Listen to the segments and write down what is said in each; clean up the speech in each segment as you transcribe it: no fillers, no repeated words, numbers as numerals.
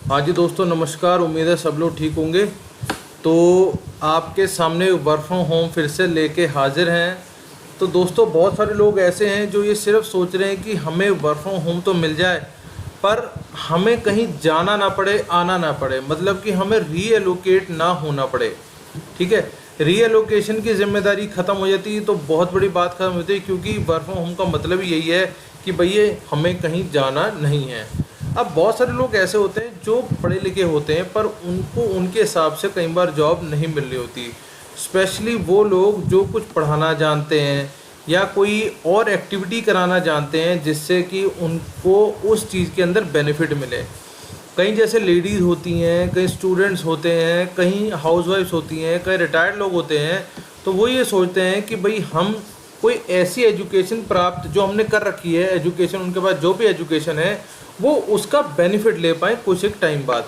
हाँ जी दोस्तों, नमस्कार। उम्मीद है सब लोग ठीक होंगे। तो आपके सामने वर्क फ्रॉम होम फिर से लेके हाजिर हैं। तो दोस्तों, बहुत सारे लोग ऐसे हैं जो ये सिर्फ सोच रहे हैं कि हमें वर्क फ्रॉम होम तो मिल जाए, पर हमें कहीं जाना ना पड़े, आना ना पड़े, मतलब कि हमें रीएलोकेट ना होना पड़े। ठीक है, रीएलोकेशन की जिम्मेदारी ख़त्म हो जाती है तो बहुत बड़ी बात ख़त्म होती है, क्योंकि वर्क फ्रॉम होम का मतलब ही यही है कि भैया हमें कहीं जाना नहीं है। अब बहुत सारे लोग ऐसे होते हैं जो पढ़े लिखे होते हैं, पर उनको उनके हिसाब से कई बार जॉब नहीं मिल रही होती। स्पेशली वो लोग जो कुछ पढ़ाना जानते हैं या कोई और एक्टिविटी कराना जानते हैं जिससे कि उनको उस चीज़ के अंदर बेनिफिट मिले। कहीं जैसे लेडीज़ होती हैं, कहीं स्टूडेंट्स होते हैं, कहीं हाउसवाइफ्स होती हैं, कहीं रिटायर्ड लोग होते हैं। तो वो ये सोचते हैं कि भाई हम कोई ऐसी एजुकेशन प्राप्त जो हमने कर रखी है, एजुकेशन उनके पास जो भी एजुकेशन है वो उसका बेनिफिट ले पाएँ कुछ एक टाइम बाद।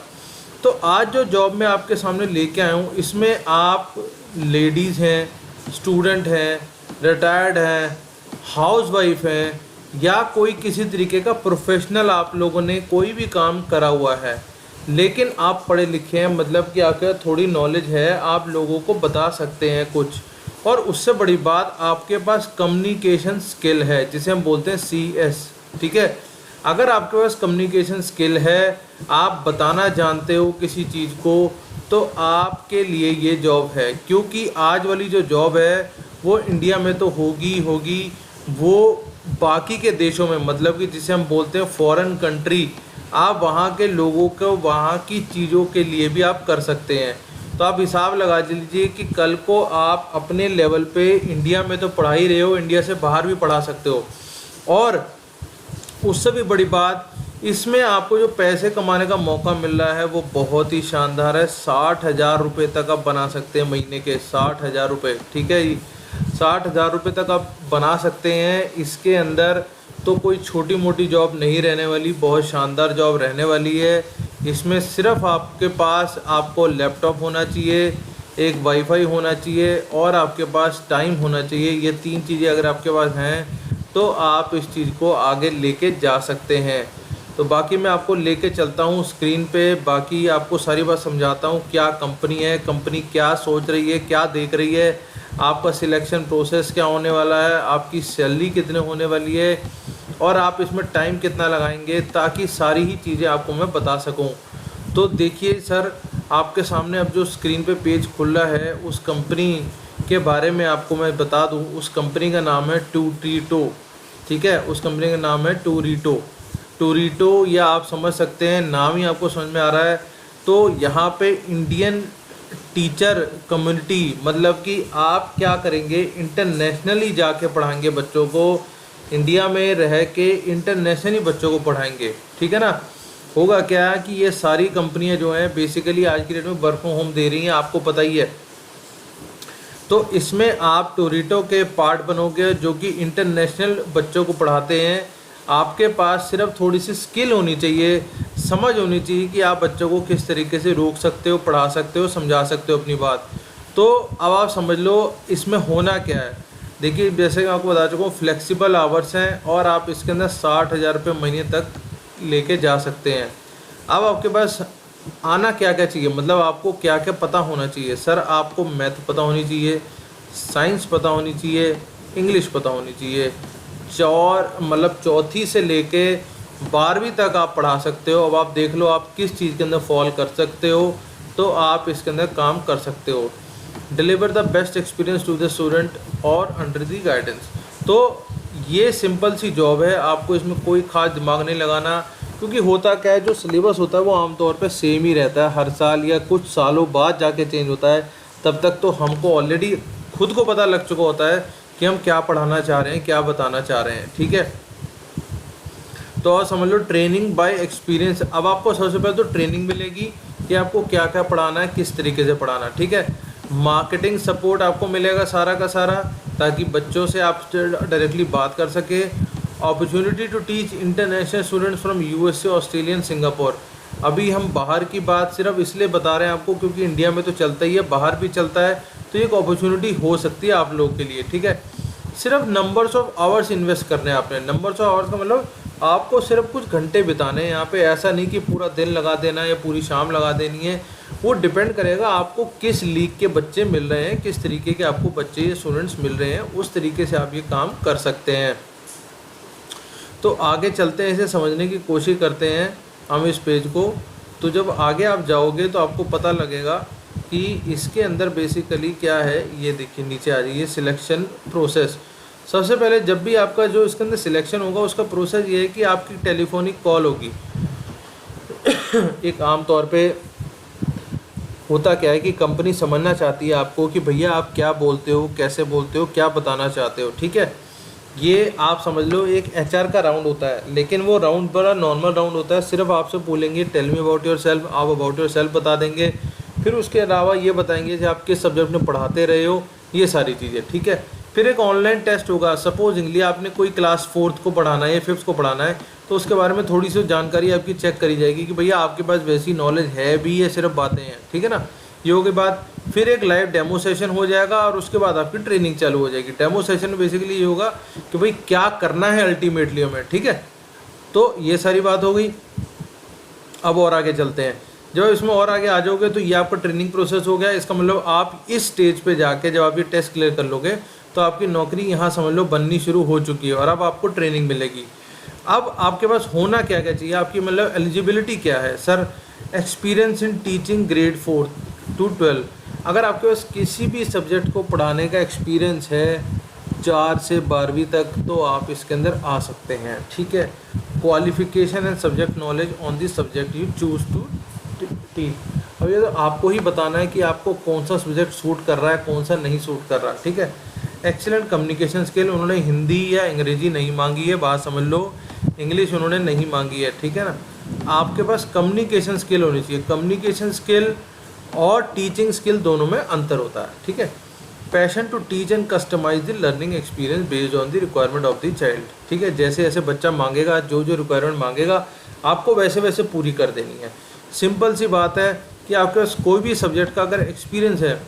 तो आज जो जॉब मैं आपके सामने लेके आया हूँ, इसमें आप लेडीज़ हैं, स्टूडेंट हैं, रिटायर्ड हैं, हाउसवाइफ हैं, या कोई किसी तरीके का प्रोफेशनल आप लोगों ने कोई भी काम करा हुआ है, लेकिन आप पढ़े लिखे हैं, मतलब कि आपके थोड़ी नॉलेज है, आप लोगों को बता सकते हैं कुछ। और उससे बड़ी बात, आपके पास कम्युनिकेशन स्किल है जिसे हम बोलते हैं CS। ठीक है, अगर आपके पास कम्युनिकेशन स्किल है, आप बताना जानते हो किसी चीज़ को, तो आपके लिए ये जॉब है। क्योंकि आज वाली जो जॉब है वो इंडिया में तो होगी होगी, वो बाकी के देशों में, मतलब कि जिसे हम बोलते हैं फॉरेन कंट्री, आप वहाँ के लोगों को वहाँ की चीज़ों के लिए भी आप कर सकते हैं। तो आप हिसाब लगा लीजिए कि कल को आप अपने लेवल पे इंडिया में तो पढ़ा ही रहे हो, इंडिया से बाहर भी पढ़ा सकते हो। और उससे भी बड़ी बात, इसमें आपको जो पैसे कमाने का मौका मिल रहा है वो बहुत ही शानदार है। 60,000 रुपये तक आप बना सकते हैं महीने के, 60,000 रुपये। ठीक है, 60,000 रुपये तक आप बना सकते हैं। इसके अंदर तो कोई छोटी मोटी जॉब नहीं रहने वाली, बहुत शानदार जॉब रहने वाली है। इसमें सिर्फ आपके पास आपको लैपटॉप होना चाहिए, एक वाईफाई होना चाहिए और आपके पास टाइम होना चाहिए। ये 3 चीज़ें अगर आपके पास हैं तो आप इस चीज़ को आगे लेके जा सकते हैं। तो बाकी मैं आपको लेके चलता हूँ स्क्रीन पे, बाकी आपको सारी बात समझाता हूँ क्या कंपनी है, कंपनी क्या सोच रही है, क्या देख रही है, आपका सिलेक्शन प्रोसेस क्या होने वाला है, आपकी सैलरी कितने होने वाली है, और आप इसमें टाइम कितना लगाएंगे, ताकि सारी ही चीज़ें आपको मैं बता सकूं। तो देखिए सर, आपके सामने अब जो स्क्रीन पे पेज खुल रहा है, उस कंपनी के बारे में आपको मैं बता दूं। उस कंपनी का नाम है टूरीटो। ठीक है, उस कंपनी का नाम है टूरीटो, या आप समझ सकते हैं, नाम ही आपको समझ में आ रहा है। तो यहाँ पे इंडियन टीचर कम्युनिटी, मतलब कि आप क्या करेंगे, इंटरनेशनली जाके पढ़ाएंगे बच्चों को, इंडिया में रह के इंटरनेशनली बच्चों को पढ़ाएंगे। ठीक है ना। होगा क्या है कि ये सारी कंपनियां जो हैं बेसिकली आज की डेट में वर्क फ्रॉम होम दे रही हैं, आपको पता ही है। तो इसमें आप टूरीटो के पार्ट बनोगे, जो कि इंटरनेशनल बच्चों को पढ़ाते हैं। आपके पास सिर्फ थोड़ी सी स्किल होनी चाहिए, समझ होनी चाहिए कि आप बच्चों को किस तरीके से रोक सकते हो, पढ़ा सकते हो, समझा सकते हो अपनी बात। तो अब आप समझ लो इसमें होना क्या है। देखिए, जैसे कि आपको बता चुका हूँ, फ्लेक्सिबल आवर्स हैं और आप इसके अंदर 60,000 रुपये महीने तक लेके जा सकते हैं। अब आपके पास आना क्या क्या चाहिए, मतलब आपको क्या क्या पता होना चाहिए। सर, आपको मैथ पता होनी चाहिए, साइंस पता होनी चाहिए, इंग्लिश पता होनी चाहिए। मतलब चौथी से लेके 12वीं तक आप पढ़ा सकते हो। अब आप देख लो आप किस चीज़ के अंदर फॉल कर सकते हो, तो आप इसके अंदर काम कर सकते हो। Deliver the best experience to the student और अंडर द गाइडेंस। तो ये सिंपल सी जॉब है, आपको इसमें कोई ख़ास दिमाग नहीं लगाना। क्योंकि होता क्या है, जो सिलेबस होता है वो आमतौर पे सेम ही रहता है, हर साल या कुछ सालों बाद जाके चेंज होता है। तब तक तो हमको ऑलरेडी खुद को पता लग चुका होता है कि हम क्या पढ़ाना चाह रहे हैं, क्या बताना चाह रहे हैं। ठीक है, तो आप समझ लो ट्रेनिंग बाय एक्सपीरियंस। अब आपको सबसे पहले तो ट्रेनिंग मिलेगी कि आपको क्या क्या पढ़ाना है, किस तरीके से पढ़ाना। ठीक है, मार्केटिंग सपोर्ट आपको मिलेगा सारा का सारा, ताकि बच्चों से आप डायरेक्टली बात कर सके। Opportunity to teach international students from USA, Australian, Singapore. अभी हम बाहर की बात सिर्फ इसलिए बता रहे हैं आपको क्योंकि इंडिया में तो चलता ही है, बाहर भी चलता है, तो एक अपॉर्चुनिटी हो सकती है आप लोगों के लिए। ठीक है, सिर्फ नंबर्स ऑफ आवर्स इन्वेस्ट करने हैं आपने। नंबर्स ऑफ आवर्स का मतलब आपको सिर्फ कुछ घंटे बिताने हैं यहाँ पे, ऐसा नहीं कि पूरा दिन लगा देना है या पूरी शाम लगा देनी है। वो डिपेंड करेगा आपको किस लीग के बच्चे मिल रहे हैं, किस तरीके के आपको बच्चे या स्टूडेंट्स मिल रहे हैं, उस तरीके से आप ये काम कर सकते हैं। तो आगे चलते हैं, इसे समझने की कोशिश करते हैं हम इस पेज को। तो जब आगे आप जाओगे तो आपको पता लगेगा कि इसके अंदर बेसिकली क्या है। ये देखिए नीचे आ जाइए, सिलेक्शन प्रोसेस। सबसे पहले जब भी आपका जो इसके अंदर सिलेक्शन होगा उसका प्रोसेस ये है कि आपकी टेलीफोनिक कॉल होगी। एक आम तौर पे होता क्या है कि कंपनी समझना चाहती है आपको कि भैया आप क्या बोलते हो, कैसे बोलते हो, क्या बताना चाहते हो, ठीक है। ये आप समझ लो एक एचआर का राउंड होता है, लेकिन वो राउंड बड़ा नॉर्मल राउंड होता है। सिर्फ आपसे बोलेंगे tell me about yourself, आप अबाउट योर सेल्फ बता देंगे। फिर उसके अलावा ये बताएंगे कि आप किस सब्जेक्ट में पढ़ाते रहे हो, ये सारी चीज़ें, ठीक है। फिर एक ऑनलाइन टेस्ट होगा। सपोजिंगली आपने कोई क्लास 4th को पढ़ाना है या 5th को पढ़ाना है, तो उसके बारे में थोड़ी सी जानकारी आपकी चेक करी जाएगी कि भैया आपके पास वैसी नॉलेज है भी या सिर्फ बातें हैं, ठीक है ना। ये के बाद फिर एक लाइव डेमो सेशन हो जाएगा और उसके बाद आपकी ट्रेनिंग चालू हो जाएगी। डेमो सेशन में बेसिकली ये होगा कि भाई क्या करना है अल्टीमेटली हमें, ठीक है। तो ये सारी बात हो गई। अब और आगे चलते हैं। जब इसमें और आगे आ जाओगे तो ये आपका ट्रेनिंग प्रोसेस हो गया। इसका मतलब आप इस स्टेज पे जाके जब आप ये टेस्ट क्लियर कर लोगे तो आपकी नौकरी यहाँ समझ लो बननी शुरू हो चुकी है और अब आपको ट्रेनिंग मिलेगी। अब आपके पास होना क्या क्या चाहिए, आपकी मतलब एलिजिबिलिटी क्या है। Sir experience in teaching grade 4 to 12। अगर आपके पास किसी भी सब्जेक्ट को पढ़ाने का एक्सपीरियंस है 4 से 12वीं तक तो आप इसके अंदर आ सकते हैं, ठीक है। Qualification and subject knowledge on this subject you choose to teach. अब ये तो आपको ही बताना है कि आपको कौन सा सब्जेक्ट सूट कर रहा है, कौन सा नहीं सूट कर रहा, ठीक है। एक्सीलेंट कम्युनिकेशन स्किल, उन्होंने हिंदी या अंग्रेजी नहीं मांगी है, बात समझ लो। इंग्लिश उन्होंने नहीं मांगी है, ठीक है ना। आपके पास कम्युनिकेशन स्किल होनी चाहिए। कम्युनिकेशन स्किल और टीचिंग स्किल दोनों में अंतर होता है, ठीक है। Passion to teach and customise the learning experience based on the requirement of the child, ठीक है। जैसे जैसे बच्चा मांगेगा, जो जो रिक्वायरमेंट मांगेगा आपको वैसे वैसे पूरी कर देनी है। सिंपल सी बात है कि आपके पास कोई भी सब्जेक्ट का अगर एक्सपीरियंस है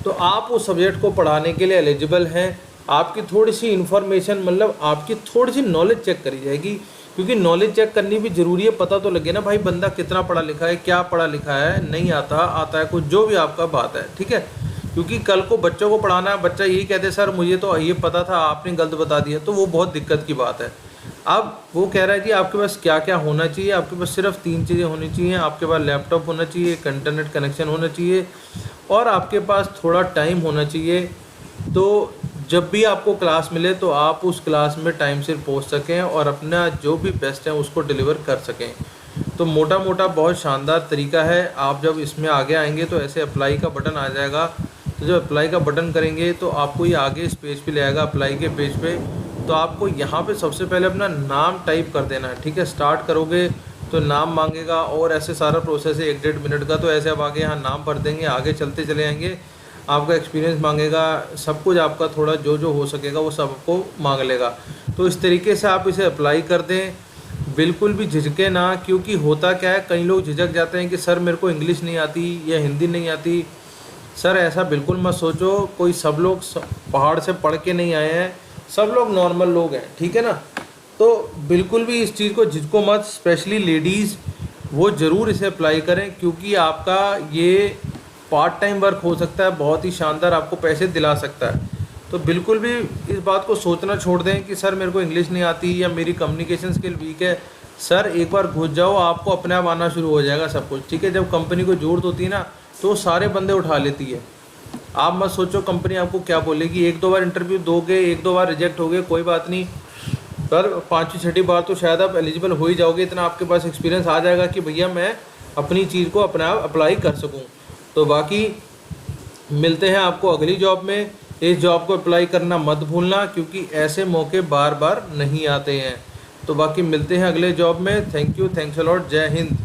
तो आप उस सब्जेक्ट को पढ़ाने के लिए एलिजिबल हैं। आपकी थोड़ी सी इन्फॉर्मेशन मतलब आपकी थोड़ी सी नॉलेज चेक करी जाएगी, क्योंकि नॉलेज चेक करनी भी ज़रूरी है। पता तो लगे ना भाई बंदा कितना पढ़ा लिखा है, क्या पढ़ा लिखा है, नहीं आता, आता है कुछ, जो भी आपका बात है, ठीक है। क्योंकि कल को बच्चों को पढ़ाना है, बच्चा यही कहते सर मुझे तो ये पता था आपने गलत बता दिया, तो वो बहुत दिक्कत की बात है। अब वो कह रहा है कि आपके पास क्या क्या होना चाहिए। आपके पास सिर्फ 3 चीज़ें होनी चाहिए। आपके पास लैपटॉप होना चाहिए, एक इंटरनेट कनेक्शन होना चाहिए और आपके पास थोड़ा टाइम होना चाहिए। तो जब भी आपको क्लास मिले तो आप उस क्लास में टाइम से पहुंच सकें और अपना जो भी बेस्ट है उसको डिलीवर कर सकें। तो मोटा मोटा बहुत शानदार तरीका है। आप जब इसमें आगे आएंगे तो ऐसे अप्लाई का बटन आ जाएगा। तो जब अप्लाई का बटन करेंगे तो आपको ये आगे इस पेज पे ले आएगा, अप्लाई के पेज पे। तो आपको यहाँ पे सबसे पहले अपना नाम टाइप कर देना है, ठीक है। स्टार्ट करोगे तो नाम मांगेगा और ऐसे सारा प्रोसेस है 1-1.5 मिनट का। तो ऐसे आप आगे यहाँ नाम भर देंगे, आगे चलते चले जाएंगे। आपका एक्सपीरियंस मांगेगा, सब कुछ आपका थोड़ा जो जो हो सकेगा वो सब आपको मांग लेगा। तो इस तरीके से आप इसे अप्लाई कर दें, बिल्कुल भी झिझके ना। क्योंकि होता क्या है, कई लोग झिझक जाते हैं कि सर मेरे को इंग्लिश नहीं आती या हिंदी नहीं आती। सर ऐसा बिल्कुल मत सोचो, कोई सब लोग पहाड़ से पढ़ के नहीं आए हैं, सब लोग नॉर्मल लोग हैं, ठीक है ना। तो बिल्कुल भी इस चीज़ को झिझको मत, स्पेशली लेडीज़ वो ज़रूर इसे अप्लाई करें, क्योंकि आपका ये पार्ट टाइम वर्क हो सकता है, बहुत ही शानदार आपको पैसे दिला सकता है। तो बिल्कुल भी इस बात को सोचना छोड़ दें कि सर मेरे को इंग्लिश नहीं आती या मेरी कम्युनिकेशन स्किल वीक है। सर एक बार घुस जाओ, आपको अपने आप आना शुरू हो जाएगा सब कुछ, ठीक है। जब कंपनी को ज़रूरत होती है ना तो सारे बंदे उठा लेती है। आप मत सोचो कंपनी आपको क्या बोलेगी। 1-2 बार इंटरव्यू दोगे, 1-2 बार रिजेक्ट हो गए, कोई बात नहीं। पर 5वीं-6वीं बार तो शायद आप एलिजिबल हो ही जाओगे। इतना आपके पास एक्सपीरियंस आ जाएगा कि भैया मैं अपनी चीज़ को अपने आप अप्लाई कर सकूँ। तो बाकी मिलते हैं आपको अगली जॉब में। इस जॉब को अप्लाई करना मत भूलना, क्योंकि ऐसे मौके बार बार नहीं आते हैं। तो बाकी मिलते हैं अगले जॉब में। Thank you, thanks a lot, जय हिंद।